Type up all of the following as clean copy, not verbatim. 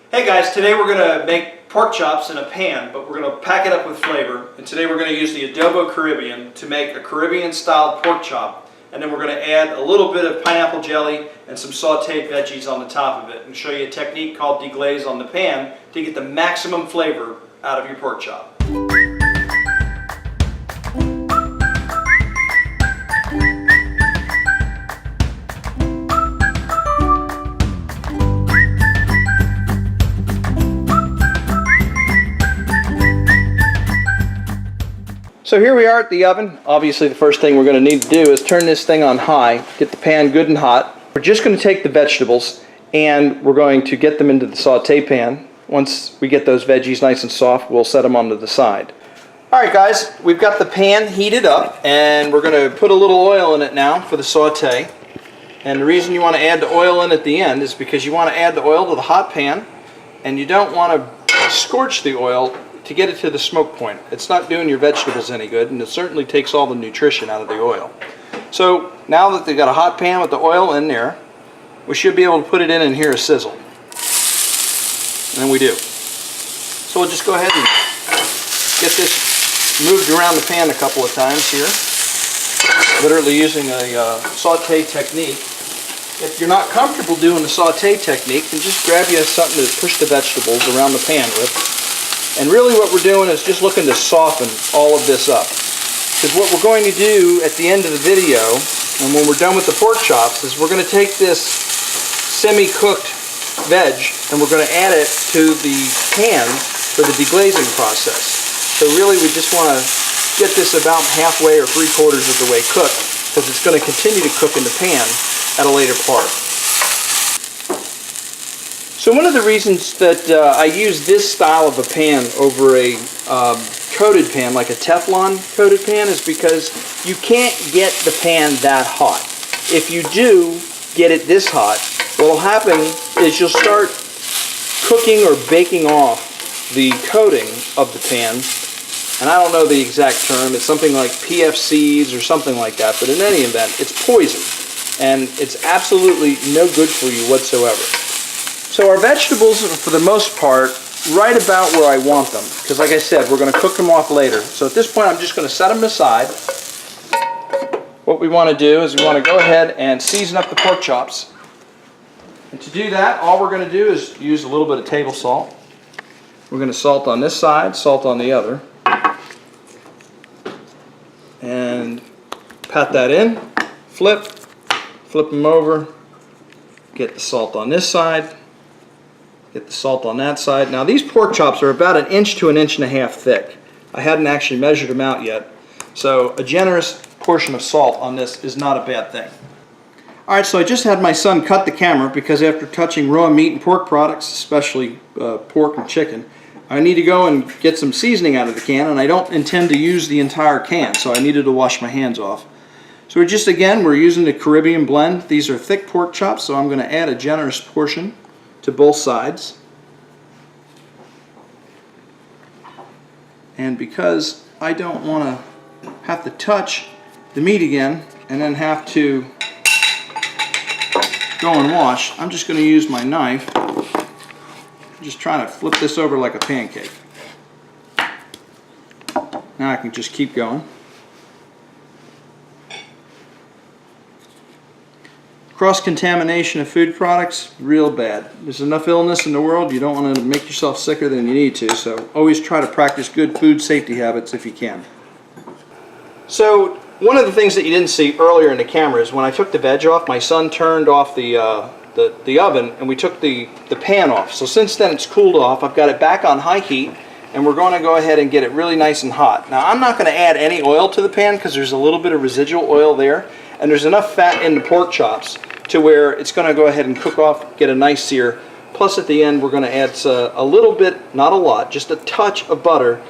Hey guys, today we're going to make pork chops in a pan, but we're going to pack it up with flavor. And today we're going to use the Adobo Caribbean to make a Caribbean style pork chop. And then we're going to add a little bit of pineapple jelly and some sauteed veggies on the top of it and show you a technique called deglaze on the pan to get the maximum flavor out of your pork chop. So here we are at the oven. Obviously the first thing we're going to need to do is turn this thing on high, get the pan good and hot. We're just going to take the vegetables and we're going to get them into the saute pan. Once we get those veggies nice and soft, we'll set them onto the side. Alright guys, we've got the pan heated up and we're going to put a little oil in it now for the saute. And the reason you want to add the oil in at the end is because you want to add the oil to the hot pan and you don't want to scorch the oil to get it to the smoke point. It's not doing your vegetables any good, and it certainly takes all the nutrition out of the oil. So now that they've got a hot pan with the oil in there, we should be able to put it in and hear a sizzle. And we do. So we'll just go ahead and get this moved around the pan a couple of times here, literally using a saute technique. If you're not comfortable doing the saute technique, then just grab you something to push the vegetables around the pan with. And really what we're doing is just looking to soften all of this up. Because what we're going to do at the end of the video, and when we're done with the pork chops, is we're going to take this semi-cooked veg and we're going to add it to the pan for the deglazing process. So really we just want to get this about halfway or 3/4 of the way cooked, because it's going to continue to cook in the pan at a later part. So one of the reasons that I use this style of a pan over a coated pan, like a Teflon coated pan, is because you can't get the pan that hot. If you do get it this hot, what will happen is you'll start cooking or baking off the coating of the pan. And I don't know the exact term, it's something like PFCs or something like that, but in any event, it's poison. And it's absolutely no good for you whatsoever. So our vegetables are, for the most part, right about where I want them. Because like I said, we're going to cook them off later. So at this point, I'm just going to set them aside. What we want to do is we want to go ahead and season up the pork chops. And to do that, all we're going to do is use a little bit of table salt. We're going to salt on this side, salt on the other. And pat that in, flip them over, get the salt on this side. Get the salt on that side. Now these pork chops are about 1 inch to 1.5 inches thick. I hadn't actually measured them out yet. So a generous portion of salt on this is not a bad thing. Alright, so I just had my son cut the camera because after touching raw meat and pork products, especially pork and chicken, I need to go and get some seasoning out of the can, and I don't intend to use the entire can, so I needed to wash my hands off. So we're using the Caribbean blend. These are thick pork chops, so I'm going to add a generous portion to both sides. And because I don't want to have to touch the meat again and then have to go and wash, I'm just going to use my knife. I'm just trying to flip this over like a pancake. Now I can just keep going. Cross-contamination of food products, real bad. There's enough illness in the world, you don't want to make yourself sicker than you need to, so always try to practice good food safety habits if you can. So one of the things that you didn't see earlier in the camera is when I took the veg off, my son turned off the oven and we took the pan off. So since then it's cooled off, I've got it back on high heat and we're going to go ahead and get it really nice and hot. Now I'm not going to add any oil to the pan because there's a little bit of residual oil there. And there's enough fat in the pork chops to where it's going to go ahead and cook off, get a nice sear. Plus at the end we're going to add a little bit, not a lot, just a touch of butter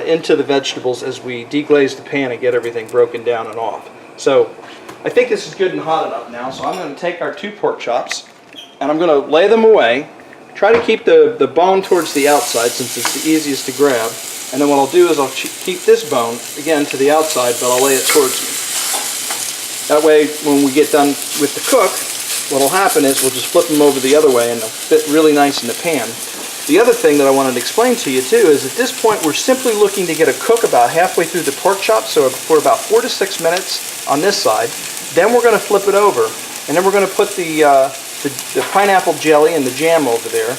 into the vegetables as we deglaze the pan and get everything broken down and off. So I think this is good and hot enough now, so I'm going to take our 2 pork chops and I'm going to lay them away. Try to keep the bone towards the outside since it's the easiest to grab. And then what I'll do is I'll keep this bone, again, to the outside, but I'll lay it towards me. That way, when we get done with the cook, what will happen is we'll just flip them over the other way and they'll fit really nice in the pan. The other thing that I wanted to explain to you too is at this point we're simply looking to get a cook about halfway through the pork chop, so for about 4 to 6 minutes on this side. Then we're going to flip it over, and then we're going to put the pineapple jelly and the jam over there,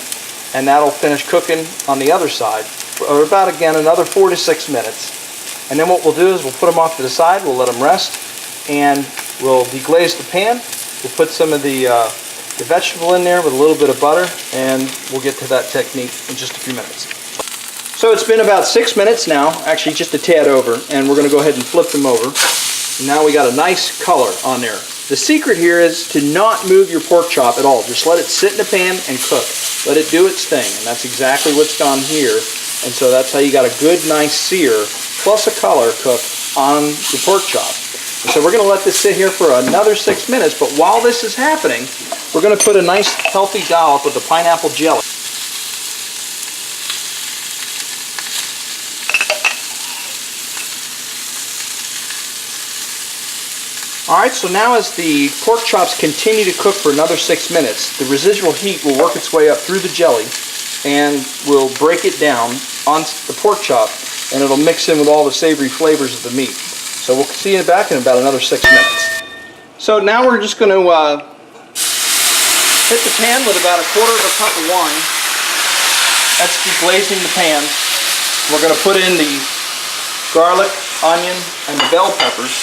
and that'll finish cooking on the other side for about, again, another 4 to 6 minutes. And then what we'll do is we'll put them off to the side, we'll let them rest, and we'll deglaze the pan. We'll put some of the vegetable in there with a little bit of butter, and we'll get to that technique in just a few minutes. So it's been about 6 minutes now, actually just a tad over, and we're going to go ahead and flip them over. And now we got a nice color on there. The secret here is to not move your pork chop at all. Just let it sit in the pan and cook. Let it do its thing, and that's exactly what's gone here. And so that's how you got a good, nice sear plus a color cook on the pork chop. And so we're going to let this sit here for another 6 minutes, but while this is happening, we're going to put a nice healthy dollop of the pineapple jelly. Alright, so now as the pork chops continue to cook for another 6 minutes, the residual heat will work its way up through the jelly and will break it down on the pork chop, and it'll mix in with all the savory flavors of the meat. So we'll see you back in about another 6 minutes. So now we're just going to hit the pan with about 1/4 cup of wine. That's deglazing the pan. We're going to put in the garlic, onion, and the bell peppers.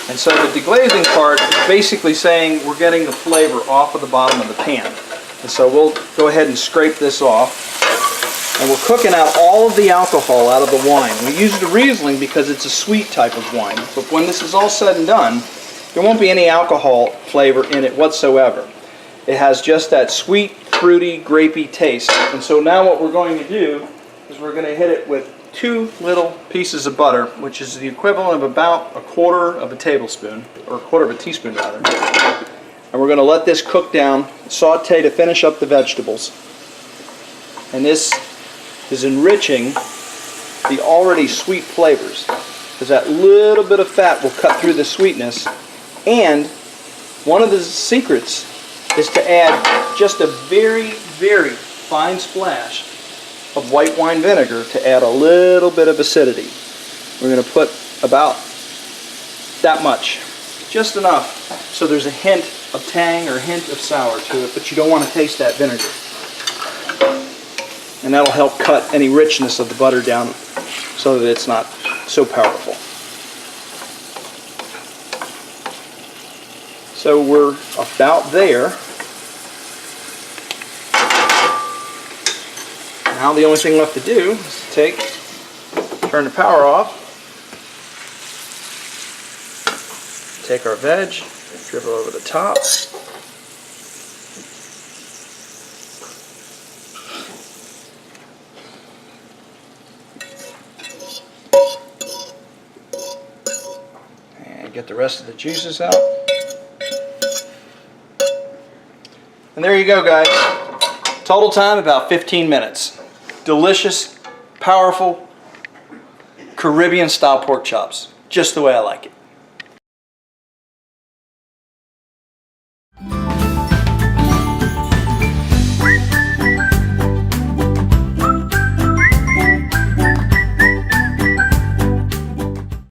And so the deglazing part is basically saying we're getting the flavor off of the bottom of the pan. And so we'll go ahead and scrape this off. And we're cooking out all of the alcohol out of the wine. We use the Riesling because it's a sweet type of wine. But when this is all said and done, there won't be any alcohol flavor in it whatsoever. It has just that sweet, fruity, grapey taste. And so now what we're going to do is we're going to hit it with 2 little pieces of butter, which is the equivalent of about 1/4 of a tablespoon, or 1/4 of a teaspoon rather. And we're going to let this cook down, saute to finish up the vegetables. And this is enriching the already sweet flavors, because that little bit of fat will cut through the sweetness. And one of the secrets is to add just a very, very fine splash of white wine vinegar to add a little bit of acidity. We're going to put about that much, just enough, so there's a hint of tang or a hint of sour to it, but you don't want to taste that vinegar. And that'll help cut any richness of the butter down so that it's not so powerful. So we're about there. Now the only thing left to do is to turn the power off, take our veg, dribble over the top. And get the rest of the juices out. And there you go, guys. Total time about 15 minutes. Delicious, powerful, Caribbean style pork chops. Just the way I like it.